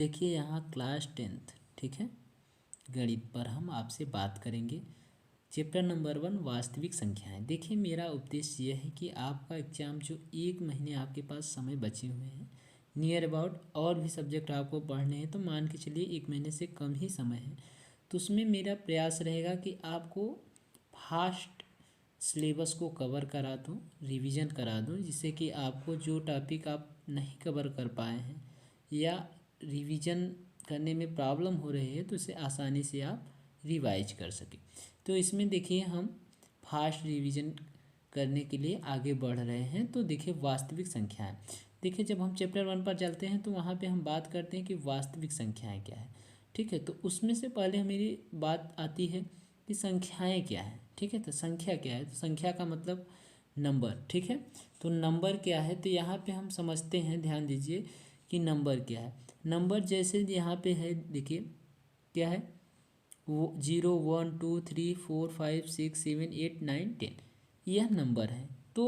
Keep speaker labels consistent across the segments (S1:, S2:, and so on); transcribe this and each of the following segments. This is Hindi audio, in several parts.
S1: देखिए यहाँ क्लास 10th, ठीक है, गणित पर हम आपसे बात करेंगे। चैप्टर नंबर 1 वास्तविक संख्याएं। देखिए मेरा उद्देश्य यह है कि आपका एग्जाम जो 1 महीने आपके पास समय बचे हुए हैं, नियर अबाउट और भी सब्जेक्ट आपको पढ़ने हैं, तो मान के चलिए 1 महीने से कम ही समय है, तो उसमें मेरा प्रयास रहेगा कि आपको फास्ट सिलेबस को कवर करा दूँ, रिवीजन करा दूँ, जिससे कि आपको जो टॉपिक आप नहीं कवर कर पाए हैं या रिवीजन करने में प्रॉब्लम हो रही है तो उसे आसानी से आप रिवाइज कर सकें। तो इसमें देखिए हम फास्ट रिवीजन करने के लिए आगे बढ़ रहे हैं। तो देखिए वास्तविक संख्याएं। देखिए जब हम चैप्टर 1 पर चलते हैं तो वहाँ पे हम बात करते हैं कि वास्तविक संख्याएं क्या है, ठीक है। तो उसमें से पहले मेरी बात आती है कि संख्याएं क्या है, ठीक है। तो संख्या क्या है, तो संख्या का मतलब नंबर, ठीक है। तो नंबर क्या है, तो यहाँ पे हम समझते हैं, ध्यान दीजिए कि नंबर क्या है। नंबर जैसे यहाँ पे है, देखिए क्या है, वो 0 1 2 3 4 5 6 7 8 9 10, यह नंबर है। तो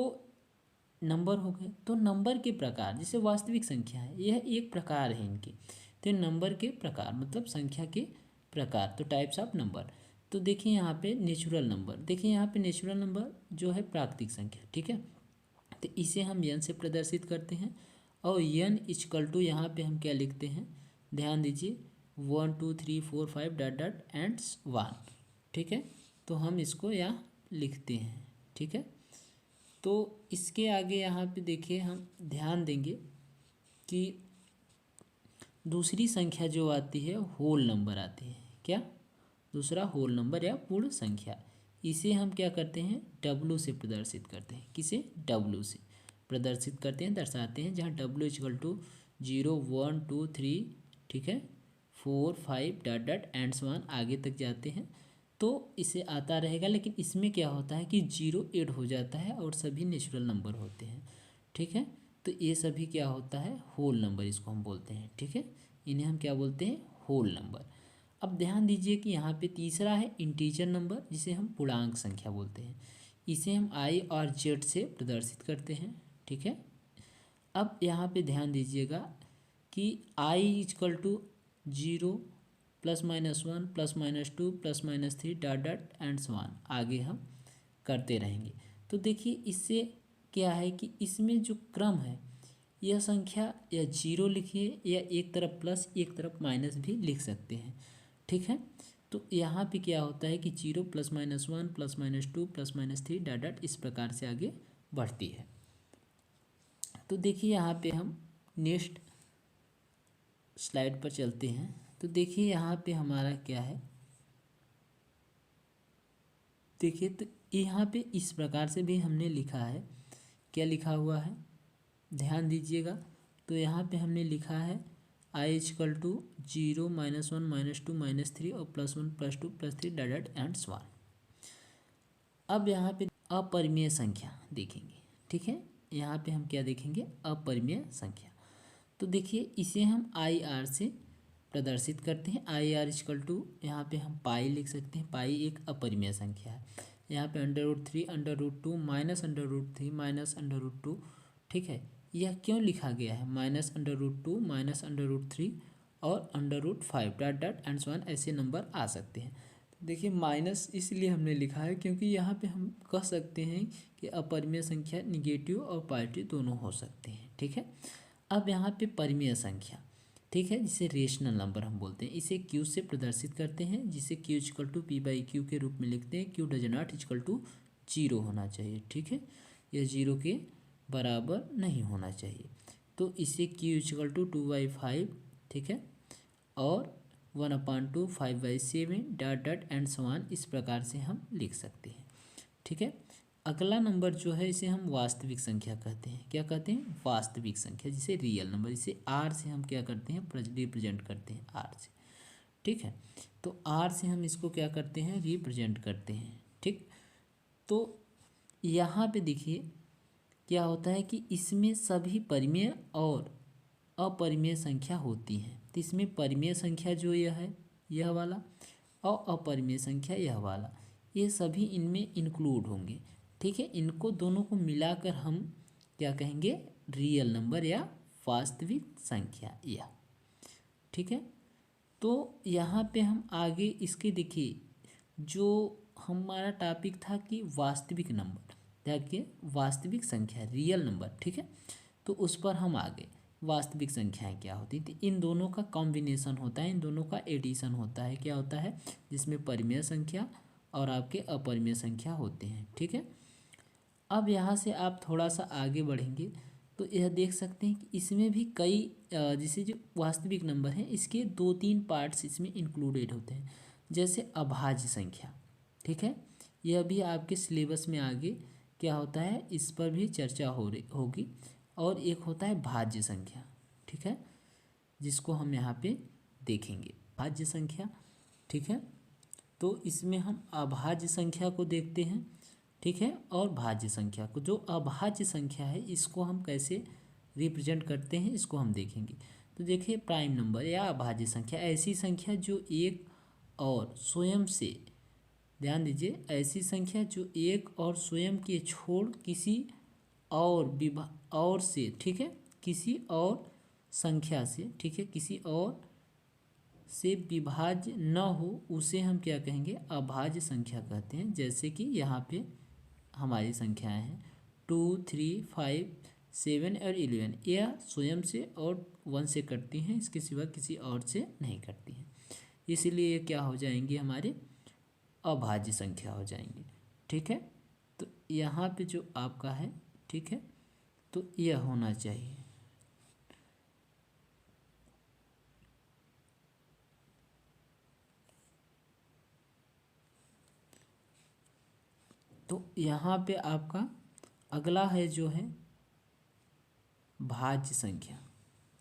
S1: नंबर हो गए। तो नंबर के प्रकार, जैसे वास्तविक संख्या है, यह एक प्रकार है इनके। तो नंबर के प्रकार मतलब संख्या के प्रकार, तो टाइप्स ऑफ नंबर। तो देखिए यहाँ पे नेचुरल नंबर, देखिए यहाँ पे नेचुरल नंबर जो है प्राकृतिक संख्या, ठीक है। तो इसे हम यन से प्रदर्शित करते हैं और यन इक्वल टू यहाँ पे हम क्या लिखते हैं, ध्यान दीजिए 1 2 3 4 5 डॉट डॉट एंड्स 1, ठीक है। तो हम इसको यहाँ लिखते हैं, ठीक है। तो इसके आगे यहाँ पे देखिए हम ध्यान देंगे कि दूसरी संख्या जो आती है होल नंबर आती है, क्या, दूसरा होल नंबर या पूर्ण संख्या। इसे हम क्या करते हैं, डब्लू से प्रदर्शित करते हैं। किसे, डब्लू से प्रदर्शित करते हैं, दर्शाते हैं, जहाँ डब्लू इक्वल टू 0 1 2 3, ठीक है, 4 5 डॉट डॉट एंड्स 1 आगे तक जाते हैं। तो इसे आता रहेगा, लेकिन इसमें क्या होता है कि 0 ऐड हो जाता है और सभी नेचुरल नंबर होते हैं, ठीक है। तो ये सभी क्या होता है, होल नंबर इसको हम बोलते हैं, ठीक है। इन्हें हम क्या बोलते हैं, होल नंबर। अब ध्यान दीजिए कि यहाँ पे तीसरा है इंटीजर नंबर, जिसे हम पूर्णांक संख्या बोलते हैं। इसे हम आई और जेड से प्रदर्शित करते हैं, ठीक है। अब यहाँ पे ध्यान दीजिएगा कि I equal to 0 +-1 +-2 +-3 dot dot ends 1 आगे हम करते रहेंगे। तो देखिए इससे क्या है कि इसमें जो क्रम है, यह संख्या या 0 लिखिए या एक तरफ प्लस एक तरफ माइनस भी लिख सकते हैं, ठीक है। तो यहाँ पे क्या होता है कि 0 +-1 +-2 +-3 डॉट डॉट इस प्रकार से आगे बढ़ती है। तो देखिए यहाँ पे हम नेक्स्ट स्लाइड पर चलते हैं। तो देखिए यहाँ पे हमारा क्या है, देखिए तो यहाँ पे इस प्रकार से भी हमने लिखा है, क्या लिखा हुआ है, ध्यान दीजिएगा। तो यहाँ पे हमने लिखा है आई इक्वल टू 0 -1 -2 -3 और +1 +2 +3 डॉट डॉट एंड्स 1। अब यहाँ पे अपरिमेय संख्या देखेंगे, ठीक है। यहाँ पे हम क्या देखेंगे, अपरिमेय संख्या। तो देखिए इसे हम आई आर से प्रदर्शित करते हैं। आई आर इक्वल टू यहाँ पे हम पाई लिख सकते हैं। पाई एक अपरिमेय संख्या है। यहाँ पे √3 √2 -√3 -√2, ठीक है। यह क्यों लिखा गया है, -√2 -√3 और √5 dot dot and so on, ऐसे नंबर आ सकते हैं। देखिए माइनस इसलिए हमने लिखा है क्योंकि यहाँ पे हम कह सकते हैं कि अपरिमेय संख्या निगेटिव और पॉजिटिव दोनों हो सकते हैं, ठीक है। अब यहाँ पे परिमेय संख्या, ठीक है, जिसे रेशनल नंबर हम बोलते हैं, इसे क्यू से प्रदर्शित करते हैं, जिसे क्यू इक्वल टू P/Q के रूप में लिखते हैं। Q does not equal to 0 होना चाहिए, ठीक है, यह 0 के बराबर नहीं होना चाहिए। तो इसे क्यू इक्वल टू 2/5, ठीक है, और 1/2 5/7 dot dot and so on, इस प्रकार से हम लिख सकते हैं, ठीक है। अगला नंबर जो है इसे हम वास्तविक संख्या कहते हैं। क्या कहते हैं, वास्तविक संख्या, जिसे रियल नंबर, इसे आर से हम क्या करते हैं, रिप्रेजेंट करते हैं आर से, ठीक है। तो आर से हम इसको क्या करते हैं, रिप्रेजेंट करते हैं, ठीक। तो यहाँ पे देखिए क्या होता है कि इसमें सभी परिमेय और अपरिमेय संख्या होती हैं। तो इसमें परिमेय संख्या जो यह है, यह वाला, और अपरिमेय संख्या यह वाला, ये सभी इनमें इंक्लूड होंगे, ठीक है। इनको दोनों को मिलाकर हम क्या कहेंगे, रियल नंबर या वास्तविक संख्या। यह ठीक है। तो यहाँ पे हम आगे इसके देखिए, जो हमारा टॉपिक था कि वास्तविक नंबर, देखिए वास्तविक संख्या रियल नंबर, ठीक है। तो उस पर हम आगे वास्तविक संख्याएं क्या होती थी, इन दोनों का कॉम्बिनेशन होता है, इन दोनों का एडिशन होता है, क्या होता है, जिसमें परिमेय संख्या और आपके अपरिमेय संख्या होते हैं, ठीक है। अब यहाँ से आप थोड़ा सा आगे बढ़ेंगे तो यह देख सकते हैं कि इसमें भी कई जैसे जो वास्तविक नंबर हैं इसके 2-3 पार्ट्स इसमें इंक्लूडेड होते हैं, जैसे अभाज्य संख्या, ठीक है। यह भी आपके सिलेबस में आगे क्या होता है इस पर भी चर्चा होगी। और एक होता है भाज्य संख्या, ठीक है, जिसको हम यहाँ पे देखेंगे भाज्य संख्या, ठीक है। तो इसमें हम अभाज्य संख्या को देखते हैं, ठीक है, और भाज्य संख्या को। जो अभाज्य संख्या है इसको हम कैसे रिप्रेजेंट करते हैं इसको हम देखेंगे। तो देखिए प्राइम नंबर या अभाज्य संख्या ऐसी संख्या जो एक और स्वयं से, ध्यान दीजिए, ऐसी संख्या जो एक और स्वयं के छोड़ किसी और से, ठीक है, किसी और संख्या से, ठीक है, किसी और से विभाज्य न हो उसे हम क्या कहेंगे, अभाज्य संख्या कहते हैं। जैसे कि यहाँ पे हमारी संख्याएं हैं 2, 3, 5, 7 और 11, यह स्वयं से और 1 से कटती हैं, इसके सिवा किसी और से नहीं कटती हैं, इसीलिए ये क्या हो जाएंगी, हमारे अभाज्य संख्या हो जाएंगी, ठीक है। तो यहाँ पे जो आपका है, ठीक है, तो यह होना चाहिए। तो यहाँ पे आपका अगला है जो है भाज्य संख्या,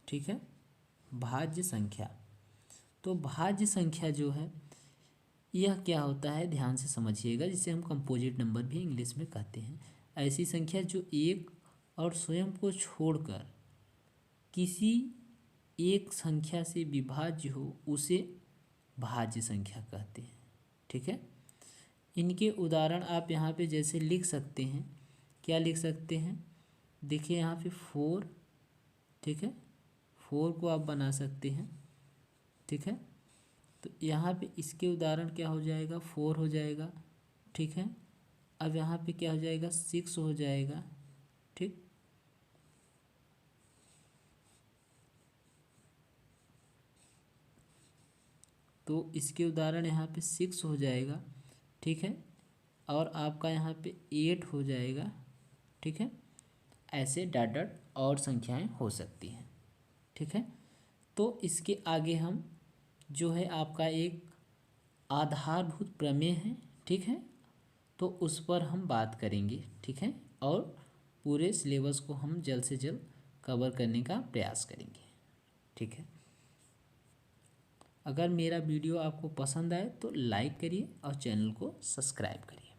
S1: ठीक है, भाज्य संख्या। तो भाज्य संख्या जो है यह क्या होता है, ध्यान से समझिएगा, जिसे हम कंपोजिट नंबर भी इंग्लिश में कहते हैं। ऐसी संख्या जो एक और स्वयं को छोड़कर किसी एक संख्या से विभाज्य हो उसे भाज्य संख्या कहते हैं, ठीक है। इनके उदाहरण आप यहाँ पे जैसे लिख सकते हैं, क्या लिख सकते हैं, देखिए यहाँ पे 4, ठीक है, 4 को आप बना सकते हैं, ठीक है। तो यहाँ पे इसके उदाहरण क्या हो जाएगा, 4 हो जाएगा, ठीक है। अब यहाँ पे क्या हो जाएगा, 6 हो जाएगा, ठीक। तो इसके उदाहरण यहाँ पे 6 हो जाएगा, ठीक है। और आपका यहाँ पे 8 हो जाएगा, ठीक है। ऐसे डॉट डॉट और संख्याएं हो सकती हैं, ठीक है। तो इसके आगे हम जो है आपका एक आधारभूत प्रमेय है, ठीक है, तो उस पर हम बात करेंगे, ठीक है। और पूरे सिलेबस को हम जल्द से जल्द कवर करने का प्रयास करेंगे, ठीक है। अगर मेरा वीडियो आपको पसंद आए तो लाइक करिए और चैनल को सब्सक्राइब करिए।